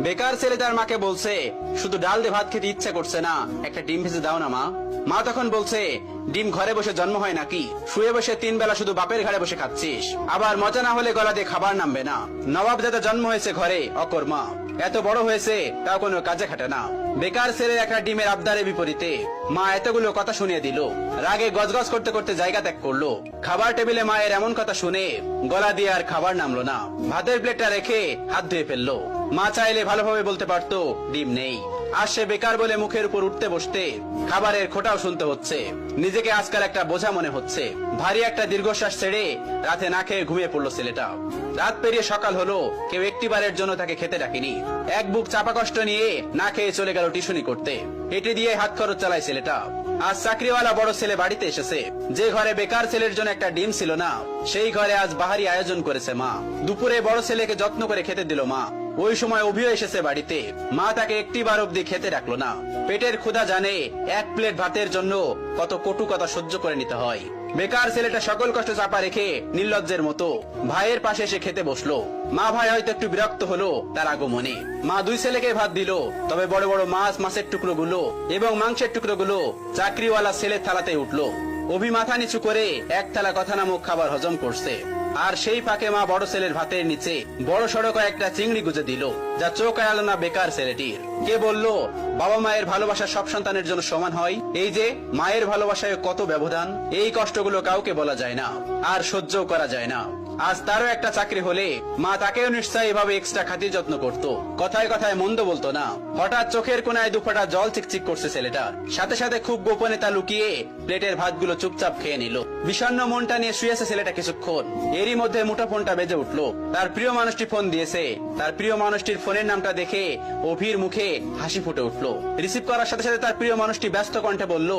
বেকার ছেলে তার মাকে বলছে, শুধু ডাল দিয়ে ভাত খেতে ইচ্ছা করছে না, একটা ডিম ভেজে দাও না মা। মা তখন বলছে, ডিম ঘরে বসে জন্ম হয় নাকি? শুয়ে বসে 3 বেলা শুধু বাপের ঘরে বসে খাচ্ছিস, আবার মজা না হলে গলা দিয়ে খাবার নামবে না। নবাব দাদা জন্ম হয়েছে ঘরে অকর্মা, এত বড় হয়েছে তাও কোনো কাজে খাটে না। বেকার ছেলের একটা ডিমের আবদারের বিপরীতে মা এতগুলো কথা শুনিয়ে দিল। রাগে গজগজ করতে করতে জায়গা ত্যাগ করলো। খাবার টেবিলে মায়ের এমন কথা শুনে গলা দিয়ে আর খাবার নামলো না। ভাতের প্লেটটা রেখে হাত ধুয়ে ফেললো। মা চাইলে ভালোভাবে বলতে পারতো ডিম নেই। আর সে বেকার বলে মুখের উপর উঠতে বসতে খাবারের খোঁটাও শুনতে হচ্ছে। নিজেকে আজকাল একটা বোঝা মনে হচ্ছে। ভারী একটা দীর্ঘশ্বাস ছেড়ে রাতে না খেয়ে ঘুমিয়ে পড়লো ছেলেটা। রাত পেরিয়ে সকাল হলো, কেউ একটিবারের জন্য তাকে খেতে ডাকেনি। এক বুক চাপা কষ্ট নিয়ে না খেয়ে চলে গেল টিউশনি করতে। এটি দিয়ে হাত খরচ চালায় ছেলেটা। আজ চাকরিওয়ালা বড় ছেলে বাড়িতে এসেছে। যে ঘরে বেকার ছেলের জন্য একটা ডিম ছিল না, সেই ঘরে আজ বাহারি আয়োজন করেছে মা। দুপুরে বড় ছেলেকে যত্ন করে খেতে দিল মা। ওই সময় অভিও এসেছে বাড়িতে। মা তাকে একটিবার অব্দি খেতে রাখলো না। পেটের ক্ষুধা জানে এক প্লেট ভাতের জন্য কত কটু কথা সহ্য করে নিতে হয়। বেকার ছেলেটা সকল কষ্ট চাপা রেখে নির্লজ্জের মতো ভাইয়ের পাশে এসে খেতে বসলো। মা ভাই হয়তো একটু বিরক্ত হলো তার আগমনে। মা 2 ছেলেকে ভাত দিল, তবে বড় বড় মাছের টুকরো গুলো এবং মাংসের টুকরো গুলো চাকরিওয়ালা ছেলের থালাতে উঠলো। অভি মাথা নিচু করে এক থালা কথা নামক খাবার হজম করছে। আর সেই ফাঁকে মা বড় ছেলের ভাতের নিচে বড় সড়ক একটা চিংড়ি গুজে দিল, যা চোখ এড়ালো না বেকার ছেলেটির। কে বলল বাবা মায়ের ভালোবাসা সব সন্তানের জন্য সমান হয়? এই যে মায়ের ভালোবাসায় কত ব্যবধান, এই কষ্টগুলো কাউকে বলা যায় না, আর সহ্য করা যায় না। আজ তারও একটা চাকরি হলে মা তাকেও নিশ্চয়ই এভাবে এক্সট্রা খাতির যত্ন করত। কথায় কথায় মন্দ বলতো না। হঠাৎ চোখের কোনায় 2 ফোঁটা জল চিকচিক করছে ছেলেটার। সাথে সাথে খুব গোপনে তা লুকিয়ে প্লেটের ভাতগুলো চুপচাপ খেয়ে নিল। বিষণ্ণ মনটা নিয়ে শুয়েছে ছেলেটা কিছুক্ষণ। এরই মধ্যে মুঠোফোনটা বেজে উঠলো। তার প্রিয় মানুষটি ফোন দিয়েছে। তার প্রিয় মানুষটির ফোনের নামটা দেখে অভির মুখে হাসি ফুটে উঠলো। রিসিভ করার সাথে সাথে তার প্রিয় মানুষটি ব্যস্ত কণ্ঠে বলল,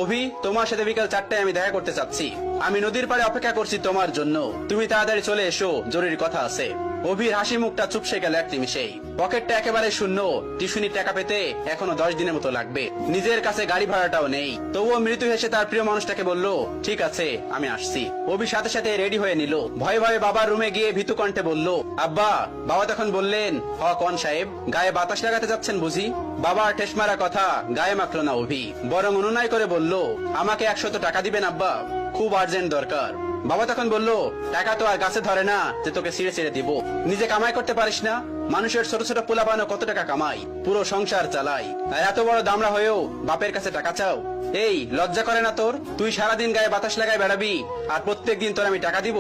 অভি, তোমার সাথে বিকাল 4টায় আমি দেখা করতে চাচ্ছি। আমি নদীর পাড়ে অপেক্ষা করছি তোমার জন্য। তুমি তাড়াতাড়ি চলে এসো, জরুরি কথা আছে। অভির হাসি মুখটা চুপসে গেল এক নিমিষেই। পকেটটা একেবারে শূন্য। টিউশনির টাকা পেতে এখনো 10 দিনের মতো লাগবে। নিজের কাছে গাড়ি ভাড়াটাও নেই। তবুও মৃত্যু হেসে তার প্রিয় মানুষটাকে বলল, ঠিক আছে, আমি আসছি। অভি সাথে সাথে রেডি হয়ে নিল। ভয়ে ভয়ে বাবার রুমে গিয়ে ভীতু কণ্ঠে বলল, আব্বা। বাবা তখন বললেন, হ কোন সাহেব, গায়ে বাতাস লাগাতে যাচ্ছেন বুঝি? বাবার ঠেস মারা কথা গায়ে মাখলো না অভি, বরং অনুনয় করে বলল, আমাকে 100 টাকা দিবেন আব্বা, খুব আর্জেন্ট দরকার। বাবা তখন বলল, টাকা তো আর গাছে ধরে না যে তোকে ছিঁড়ে ছিঁড়ে দিব। নিজে কামাই করতে পারিস না? মানুষের ছোট ছোট পোলাপানো কত টাকা কামাই, পুরো সংসার চালাই, আর এত বড় দামড়া হয়েও বাপের কাছে টাকা চাও? এই লজ্জা করে না তোর? তুই সারাদিন গায়ে বাতাস লাগায় বেড়াবি, আর প্রত্যেকদিন তোর আমি টাকা দিব?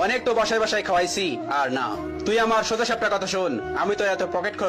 অনেক তো বসায় বসায় খাওয়াইছি, আর না। তুই আমার সোজা সাপটা কথা শোন, আমি তো এত পকেট